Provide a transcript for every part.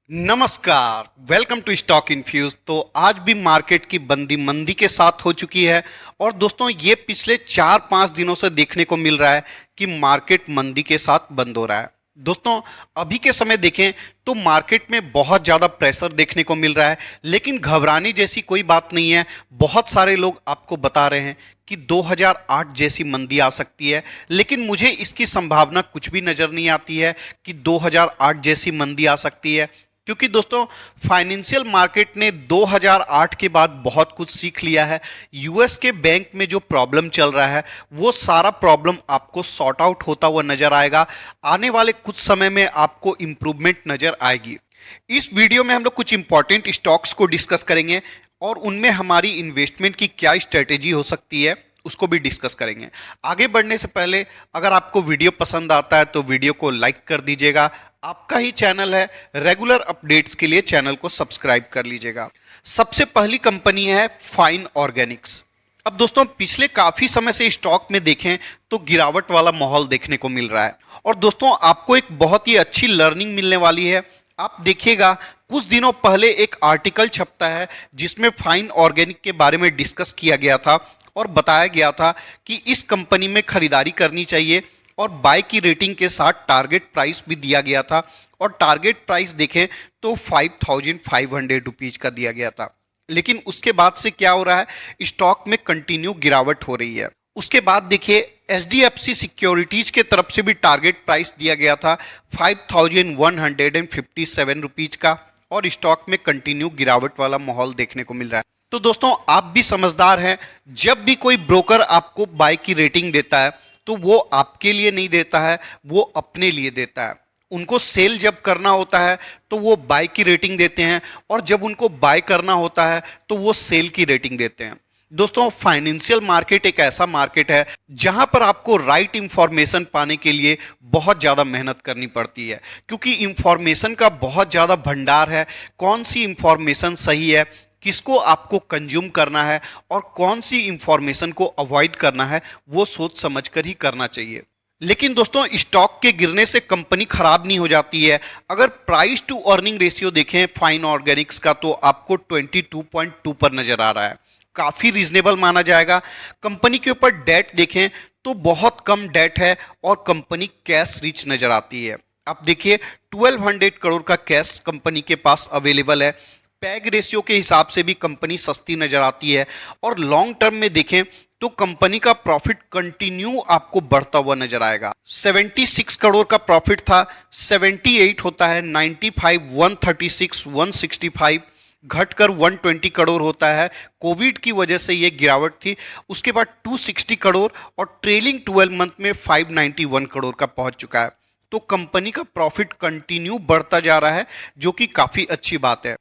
नमस्कार, welcome to stock infuse. तो आज भी मार्केट की बंदी मंदी के साथ हो चुकी है और दोस्तों ये पिछले 4-5 दिनों से देखने को मिल रहा है कि मार्केट मंदी के साथ बंद हो रहा है। दोस्तों अभी के समय देखें तो मार्केट में बहुत ज़्यादा प्रेशर देखने को मिल रहा है, लेकिन घबराने जैसी कोई बात नहीं है। बहुत सारे लोग आपको बता रहे हैं कि 2008 जैसी मंदी आ सकती है, लेकिन मुझे इसकी संभावना कुछ भी नज़र नहीं आती है कि 2008 जैसी मंदी आ सकती है, क्योंकि दोस्तों फाइनेंशियल मार्केट ने 2008 के बाद बहुत कुछ सीख लिया है। यूएस के बैंक में जो प्रॉब्लम चल रहा है वो सारा प्रॉब्लम आपको सॉर्ट आउट होता हुआ नजर आएगा। आने वाले कुछ समय में आपको इंप्रूवमेंट नजर आएगी। इस वीडियो में हम लोग कुछ इंपॉर्टेंट स्टॉक्स को डिस्कस करेंगे और उनमें हमारी इन्वेस्टमेंट की क्या स्ट्रेटेजी हो सकती है उसको भी डिस्कस करेंगे। आगे बढ़ने से पहले अगर आपको वीडियो पसंद आता है तो वीडियो को लाइक कर दीजिएगा। आपका ही चैनल है, रेगुलर अपडेट्स के लिए चैनल को सब्सक्राइब कर लीजिएगा। सबसे पहली कंपनी है फाइन ऑर्गेनिक्स। अब दोस्तों पिछले काफी समय से स्टॉक में देखें तो गिरावट वाला माहौल देखने को मिल रहा है और दोस्तों आपको एक बहुत ही अच्छी लर्निंग मिलने वाली है। आप देखिएगा कुछ दिनों पहले एक आर्टिकल छपता है जिसमें फाइन ऑर्गेनिक के बारे में डिस्कस किया गया था और बताया गया था कि इस कंपनी में खरीदारी करनी चाहिए और बाय की रेटिंग के साथ टारगेट प्राइस भी दिया गया था और टारगेट प्राइस देखें तो 5500 रुपीज का दिया गया था। लेकिन उसके बाद से क्या हो रहा है, स्टॉक में कंटिन्यू गिरावट हो रही है। उसके बाद देखिए एचडीएफसी सिक्योरिटीज के तरफ से भी टारगेट प्राइस दिया गया था 5157 रुपीज का और स्टॉक में कंटिन्यू गिरावट वाला माहौल देखने को मिल रहा है। तो दोस्तों आप भी समझदार हैं, जब भी कोई ब्रोकर आपको बाय की रेटिंग देता है तो वो आपके लिए नहीं देता है, वो अपने लिए देता है। उनको सेल जब करना होता है तो वो बाय की रेटिंग देते हैं और जब उनको बाय करना होता है तो वो सेल की रेटिंग देते हैं। दोस्तों फाइनेंशियल मार्केट एक ऐसा मार्केट है जहां पर आपको राइट इंफॉर्मेशन पाने के लिए बहुत ज़्यादा मेहनत करनी पड़ती है, क्योंकि इंफॉर्मेशन का बहुत ज़्यादा भंडार है। कौन सी इंफॉर्मेशन सही है, किसको आपको कंज्यूम करना है और कौन सी इंफॉर्मेशन को अवॉइड करना है, वो सोच समझकर ही करना चाहिए। लेकिन दोस्तों स्टॉक के गिरने से कंपनी खराब नहीं हो जाती है। अगर प्राइस टू अर्निंग रेशियो देखें फाइन ऑर्गेनिक्स का तो आपको 22.2 पर नजर आ रहा है, काफी रीजनेबल माना जाएगा। कंपनी के ऊपर डेट देखें तो बहुत कम डेट है और कंपनी कैश रिच नजर आती है। आप देखिए 1200 करोड़ का कैश कंपनी के पास अवेलेबल है। पैग रेशियो के हिसाब से भी कंपनी सस्ती नजर आती है और लॉन्ग टर्म में देखें तो कंपनी का प्रॉफिट कंटिन्यू आपको बढ़ता हुआ नजर आएगा। 76 करोड़ का प्रॉफिट था, 78 होता है, 95, 136, 165 घटकर 120 करोड़ होता है। कोविड की वजह से यह गिरावट थी। उसके बाद 260 करोड़ और ट्रेलिंग 12 मंथ में 591 करोड़ का पहुंच चुका है। तो कंपनी का प्रॉफिट कंटिन्यू बढ़ता जा रहा है, जो कि काफी अच्छी बात है।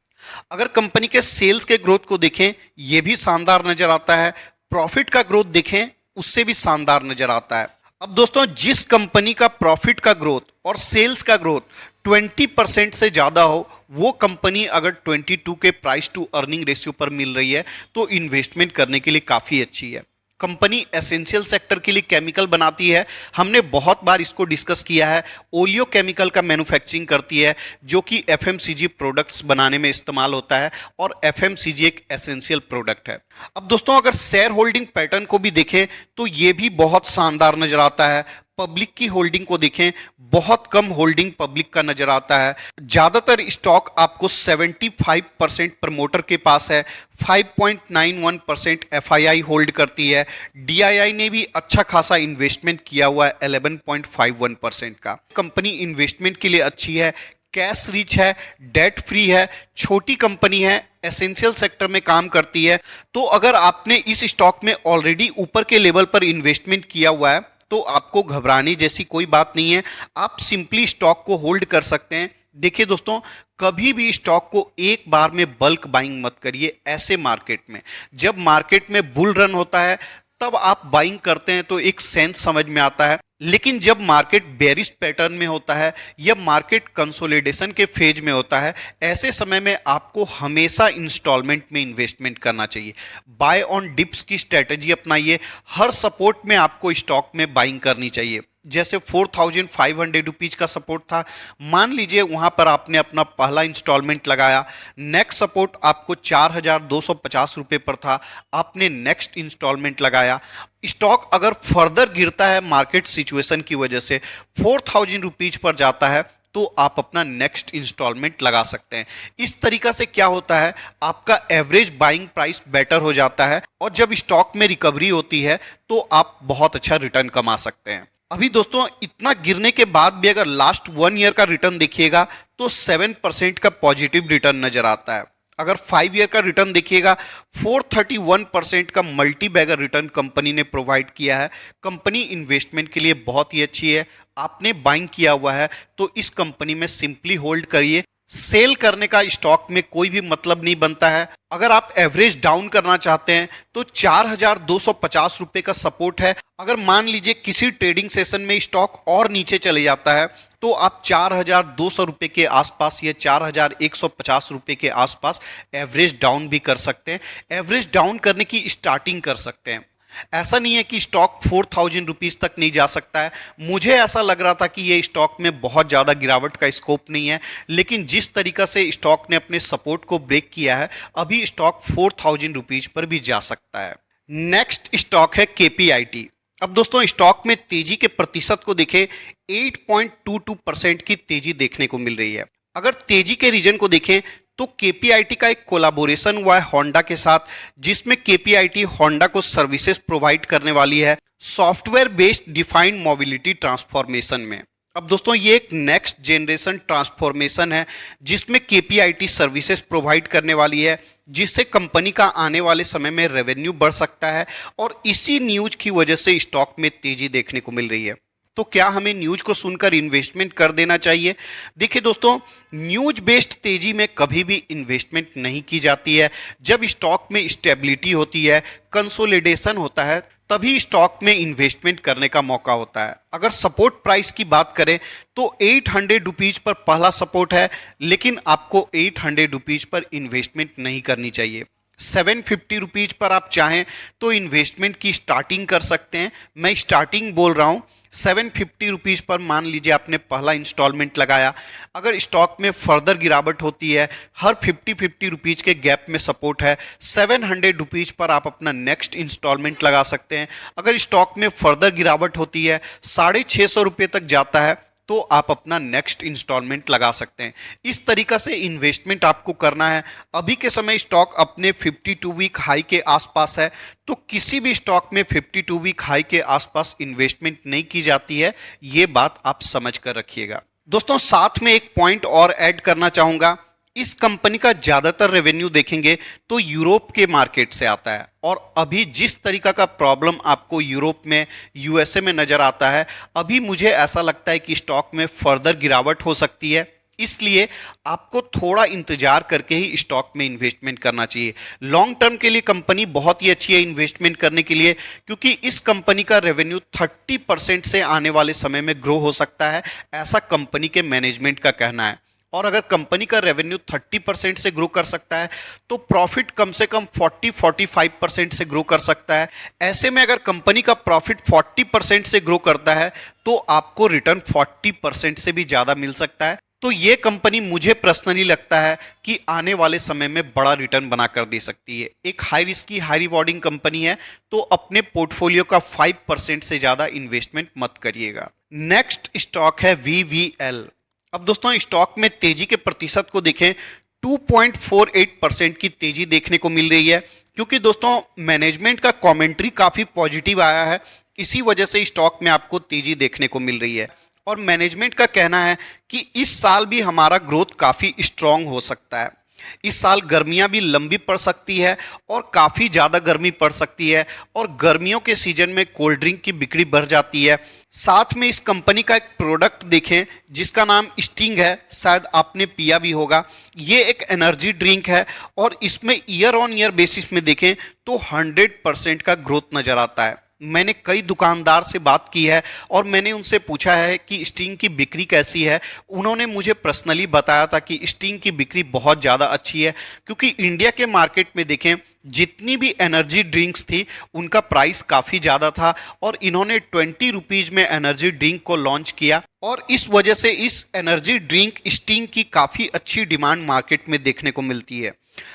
अगर कंपनी के सेल्स के ग्रोथ को देखें, यह भी शानदार नजर आता है। प्रॉफिट का ग्रोथ देखें, उससे भी शानदार नजर आता है। अब दोस्तों जिस कंपनी का प्रॉफिट का ग्रोथ और सेल्स का ग्रोथ 20% से ज्यादा हो, वो कंपनी अगर 22 के प्राइस टू अर्निंग रेशियो पर मिल रही है तो इन्वेस्टमेंट करने के लिए काफी अच्छी है। कंपनी एसेंशियल सेक्टर के लिए केमिकल बनाती है, हमने बहुत बार इसको डिस्कस किया है। ओलियो केमिकल का मैन्युफैक्चरिंग करती है जो कि एफएमसीजी प्रोडक्ट्स बनाने में इस्तेमाल होता है और एफएमसीजी एक एसेंशियल प्रोडक्ट है। अब दोस्तों अगर शेयर होल्डिंग पैटर्न को भी देखें तो ये भी बहुत शानदार नजर आता है। पब्लिक की होल्डिंग को देखें, बहुत कम होल्डिंग पब्लिक का नजर आता है। ज्यादातर स्टॉक आपको 75% प्रमोटर के पास है, 5.91% एफआईआई होल्ड करती है। डीआईआई ने भी अच्छा खासा इन्वेस्टमेंट किया हुआ है 11.51% का। कंपनी इन्वेस्टमेंट के लिए अच्छी है, कैश रिच है, डेट फ्री है, छोटी कंपनी है, एसेंशियल सेक्टर में काम करती है। तो अगर आपने इस स्टॉक में ऑलरेडी ऊपर के लेवल पर इन्वेस्टमेंट किया हुआ है तो आपको घबराने जैसी कोई बात नहीं है। आप सिंपली स्टॉक को होल्ड कर सकते हैं। देखिए दोस्तों कभी भी स्टॉक को एक बार में बल्क बाइंग मत करिए। ऐसे मार्केट में जब मार्केट में बुल रन होता है तब आप बाइंग करते हैं तो एक सेंस समझ में आता है, लेकिन जब मार्केट बेरिश पैटर्न में होता है या मार्केट कंसोलिडेशन के फेज में होता है, ऐसे समय में आपको हमेशा इंस्टॉलमेंट में इन्वेस्टमेंट करना चाहिए। बाय ऑन डिप्स की स्ट्रेटजी अपनाइए, हर सपोर्ट में आपको स्टॉक में बाइंग करनी चाहिए। जैसे 4,500 रुपीज का सपोर्ट था, मान लीजिए वहां पर आपने अपना पहला इंस्टॉलमेंट लगाया, नेक्स्ट सपोर्ट आपको 4,250 रुपये पर था, आपने नेक्स्ट इंस्टॉलमेंट लगाया। स्टॉक अगर फर्दर गिरता है मार्केट सिचुएशन की वजह से 4,000 रुपीज पर जाता है, तो आप अपना नेक्स्ट इंस्टॉलमेंट लगा सकते हैं। इस तरीका से क्या होता है, आपका एवरेज बाइंग प्राइस बेटर हो जाता है और जब स्टॉक में रिकवरी होती है तो आप बहुत अच्छा रिटर्न कमा सकते हैं। अभी दोस्तों इतना गिरने के बाद भी अगर लास्ट 1 ईयर का रिटर्न देखिएगा तो 7% का पॉजिटिव रिटर्न नजर आता है। अगर 5 ईयर का रिटर्न देखिएगा 431% का मल्टी बैगर रिटर्न कंपनी ने प्रोवाइड किया है। कंपनी इन्वेस्टमेंट के लिए बहुत ही अच्छी है। आपने बाइंग किया हुआ है तो इस कंपनी में सिंपली होल्ड करिए। सेल करने का स्टॉक में कोई भी मतलब नहीं बनता है। अगर आप एवरेज डाउन करना चाहते हैं तो 4,250 रुपए का सपोर्ट है। अगर मान लीजिए किसी ट्रेडिंग सेशन में स्टॉक और नीचे चले जाता है तो आप 4,200 रुपए के आसपास या 4,150 रुपए के आसपास एवरेज डाउन भी कर सकते हैं। एवरेज डाउन करने की स्टार्टिंग कर सकते हैं। ऐसा नहीं है कि स्टॉक 4,000 रुपीज तक नहीं जा सकता है। मुझे ऐसा लग रहा था कि ये स्टॉक में बहुत ज़्यादा गिरावट का स्कोप नहीं है, लेकिन जिस तरीका से स्टॉक ने अपने सपोर्ट को ब्रेक किया है, अभी स्टॉक 4,000 रुपीज पर भी जा सकता है। नेक्स्ट स्टॉक है केपीआईटी। अब दोस्तों स्टॉक में तेजी के प्रतिशत को देखें, 8.22% की तेजी देखने को मिल रही है। अगर तेजी के रीजन को देखें तो केपीआईटी का एक कोलैबोरेशन हुआ है होंडा के साथ, जिसमें केपीआईटी होंडा को सर्विसेज प्रोवाइड करने वाली है software based defined mobility transformation में। अब दोस्तों ये एक नेक्स्ट जनरेशन ट्रांसफॉर्मेशन है जिसमें केपीआईटी सर्विसेज प्रोवाइड करने वाली है, जिससे कंपनी का आने वाले समय में रेवेन्यू बढ़ सकता है और इसी न्यूज की वजह से स्टॉक में तेजी देखने को मिल रही है। तो क्या हमें न्यूज को सुनकर इन्वेस्टमेंट कर देना चाहिए? देखिए दोस्तों, न्यूज बेस्ड तेजी में कभी भी इन्वेस्टमेंट नहीं की जाती है। जब स्टॉक में स्टेबिलिटी होती है, कंसोलिडेशन होता है, तभी स्टॉक में इन्वेस्टमेंट करने का मौका होता है। अगर सपोर्ट प्राइस की बात करें तो 800 रुपीज पर पहला सपोर्ट है, लेकिन आपको 800 रुपीज पर इन्वेस्टमेंट नहीं करनी चाहिए। 750 रुपीज पर आप चाहें तो इन्वेस्टमेंट की स्टार्टिंग कर सकते हैं। मैं स्टार्टिंग बोल रहा हूं। 750 रुपीज पर मान लीजिए आपने पहला इंस्टॉलमेंट लगाया। अगर स्टॉक में फर्दर गिरावट होती है, हर 50 रुपीज के गैप में सपोर्ट है, 700 रुपीज पर आप अपना नेक्स्ट इंस्टॉलमेंट लगा सकते हैं। अगर स्टॉक में फर्दर गिरावट होती है, 650 रुपये तक जाता है, तो आप अपना नेक्स्ट इंस्टॉलमेंट लगा सकते हैं। इस तरीका से इन्वेस्टमेंट आपको करना है। अभी के समय स्टॉक अपने 52 वीक हाई के आसपास है, तो किसी भी स्टॉक में 52 वीक हाई के आसपास इन्वेस्टमेंट नहीं की जाती है। ये बात आप समझ कर रखिएगा। दोस्तों साथ में एक पॉइंट और ऐड करना चाहूंगा। इस कंपनी का ज्यादातर रेवेन्यू देखेंगे तो यूरोप के मार्केट से आता है, और अभी जिस तरीका का प्रॉब्लम आपको यूरोप में, यूएसए में नजर आता है, अभी मुझे ऐसा लगता है कि स्टॉक में फर्दर गिरावट हो सकती है। इसलिए आपको थोड़ा इंतजार करके ही स्टॉक में इन्वेस्टमेंट करना चाहिए। लॉन्ग टर्म के लिए कंपनी बहुत ही अच्छी है इन्वेस्टमेंट करने के लिए, क्योंकि इस कंपनी का रेवेन्यू 30% से आने वाले समय में ग्रो हो सकता है, ऐसा कंपनी के मैनेजमेंट का कहना है। और अगर कंपनी का रेवेन्यू 30% से ग्रो कर सकता है तो प्रॉफिट कम से कम 40-45% से ग्रो कर सकता है। ऐसे में अगर कंपनी का प्रॉफिट 40% से ग्रो करता है तो आपको रिटर्न 40% से भी ज़्यादा मिल सकता है। तो ये कंपनी मुझे पर्सनली लगता है कि आने वाले समय में बड़ा रिटर्न बना कर दे सकती है। एक high risky high rewarding company है, तो अपने पोर्टफोलियो का 5% से ज़्यादा इन्वेस्टमेंट मत करिएगा। नेक्स्ट स्टॉक है VVL। अब दोस्तों स्टॉक में तेजी के प्रतिशत को देखें, 2.48% की तेजी देखने को मिल रही है, क्योंकि दोस्तों मैनेजमेंट का कमेंट्री काफी पॉजिटिव आया है। इसी वजह से स्टॉक में आपको तेजी देखने को मिल रही है। और मैनेजमेंट का कहना है कि इस साल भी हमारा ग्रोथ काफी स्ट्रांग हो सकता है। इस साल गर्मियां भी लंबी पड़ सकती है और काफी ज्यादा गर्मी पड़ सकती है, और गर्मियों के सीजन में कोल्ड ड्रिंक की बिक्री बढ़ जाती है। साथ में इस कंपनी का एक प्रोडक्ट देखें जिसका नाम स्टिंग है, शायद आपने पिया भी होगा। ये एक एनर्जी ड्रिंक है और इसमें ईयर ऑन ईयर बेसिस में देखें तो 100% का ग्रोथ नजर आता है। मैंने कई दुकानदार से बात की है और मैंने उनसे पूछा है कि स्टिंग की बिक्री कैसी है। उन्होंने मुझे पर्सनली बताया था कि स्टिंग की बिक्री बहुत ज़्यादा अच्छी है, क्योंकि इंडिया के मार्केट में देखें जितनी भी एनर्जी ड्रिंक्स थी उनका प्राइस काफ़ी ज़्यादा था और इन्होंने 20 रुपीज़ में एनर्जी ड्रिंक को लॉन्च किया और इस वजह से इस एनर्जी ड्रिंक स्टिंग की काफ़ी अच्छी डिमांड मार्केट में देखने को मिलती है।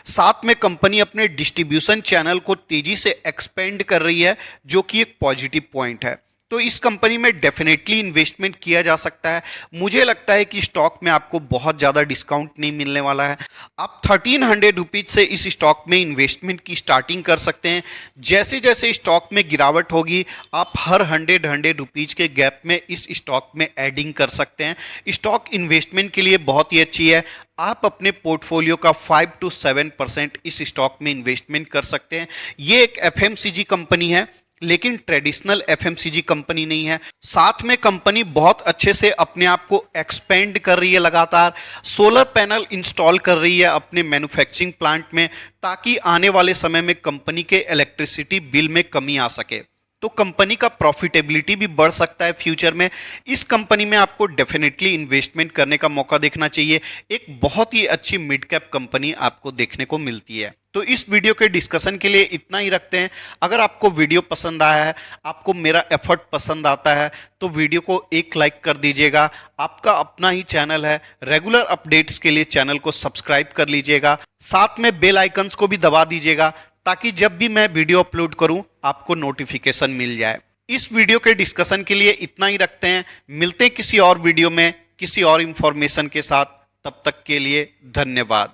साथ में कंपनी अपने डिस्ट्रीब्यूशन चैनल को तेजी से एक्सपेंड कर रही है, जो कि एक पॉजिटिव पॉइंट है। तो इस कंपनी में डेफिनेटली इन्वेस्टमेंट किया जा सकता है। मुझे लगता है कि स्टॉक में आपको बहुत ज़्यादा डिस्काउंट नहीं मिलने वाला है। आप 1300 रुपीज से इस स्टॉक में इन्वेस्टमेंट की स्टार्टिंग कर सकते हैं। जैसे जैसे स्टॉक में गिरावट होगी आप हर 100 रुपीज के गैप में इस स्टॉक में एडिंग कर सकते हैं। स्टॉक इन्वेस्टमेंट के लिए बहुत ही अच्छी है। आप अपने पोर्टफोलियो का 5 to 7% इस स्टॉक में इन्वेस्टमेंट कर सकते हैं। ये एक एफएमसीजी कंपनी है, लेकिन ट्रेडिशनल एफएमसीजी कंपनी नहीं है। साथ में कंपनी बहुत अच्छे से अपने आप को एक्सपेंड कर रही है, लगातार सोलर पैनल इंस्टॉल कर रही है अपने मैन्युफैक्चरिंग प्लांट में, ताकि आने वाले समय में कंपनी के इलेक्ट्रिसिटी बिल में कमी आ सके। तो कंपनी का प्रॉफिटेबिलिटी भी बढ़ सकता है फ्यूचर में। इस कंपनी में आपको डेफिनेटली इन्वेस्टमेंट करने का मौका देखना चाहिए। एक बहुत ही अच्छी मिड कैप कंपनी आपको देखने को मिलती है। तो इस वीडियो के डिस्कशन के लिए इतना ही रखते हैं। अगर आपको वीडियो पसंद आया है, आपको मेरा एफर्ट पसंद आता है, तो वीडियो को एक लाइक कर दीजिएगा। आपका अपना ही चैनल है, रेगुलर अपडेट्स के लिए चैनल को सब्सक्राइब कर लीजिएगा। साथ में बेल आइकन्स को भी दबा दीजिएगा, ताकि जब भी मैं वीडियो अपलोड करूं आपको नोटिफिकेशन मिल जाए। इस वीडियो के डिस्कशन के लिए इतना ही रखते हैं। मिलते हैं किसी और वीडियो में किसी और इंफॉर्मेशन के साथ। तब तक के लिए धन्यवाद।